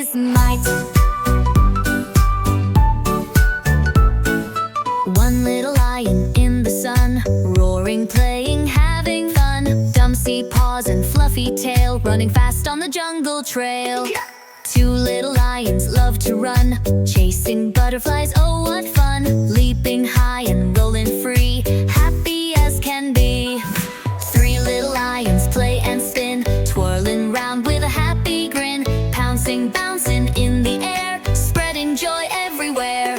his might. One little lion in the sun, roaring, playing, having fun. Dumpsy paws and fluffy tail, running fast on the jungle trail. Two little lions love to run, chasing butterflies, oh what fun. Leaping high and rolling free, happy as can be. Three little lions play and spin, twirling round with a happy grin. Pouncing, bouncing in the air, spreading joy everywhere.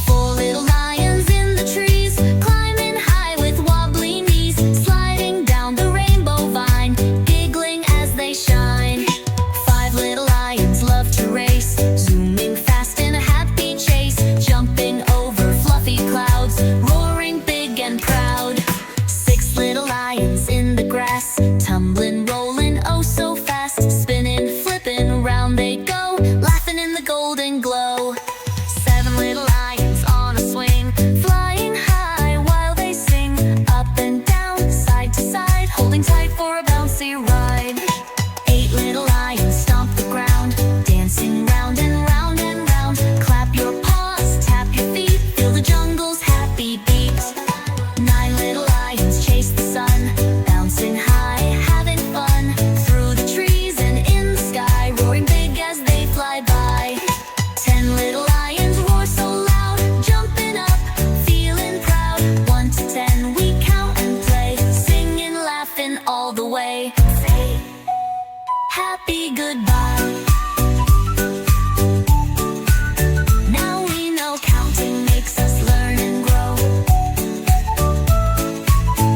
Four little lions in the trees, climbing high with wobbly knees. Sliding down the rainbow vine, giggling as they shine. Five little lions love to race, zooming fast in a happy chase. Jumping over fluffy clouds, roaring big and proud. Six little lions in the grass, tumbling, rolling, oh so fast. Spinning, flipping, around they go, laughing in the golden glow. Seven little lions on a swing, flying high while they sing. Up and down, side to side, holding tight for a bouncy ride. Eight little lions stomp the ground, dancing round and round and round. Clap your paws, tap your feet, feel the jungle's happy beat. Nine little lions chase the sun, bouncing high, having fun. Through the trees and in the sky, roaring big as they fly by. 10 little lions roar so loud, jumping up, feeling proud. 1 to 10 we count and play, singing, laughing all the way. Say happy goodbye. Now we know counting makes us learn and grow.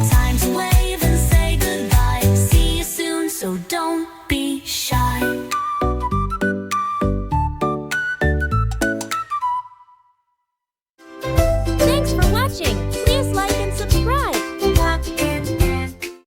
Time to wave and say goodbye. See you soon, so don't be shy. Thanks for watching!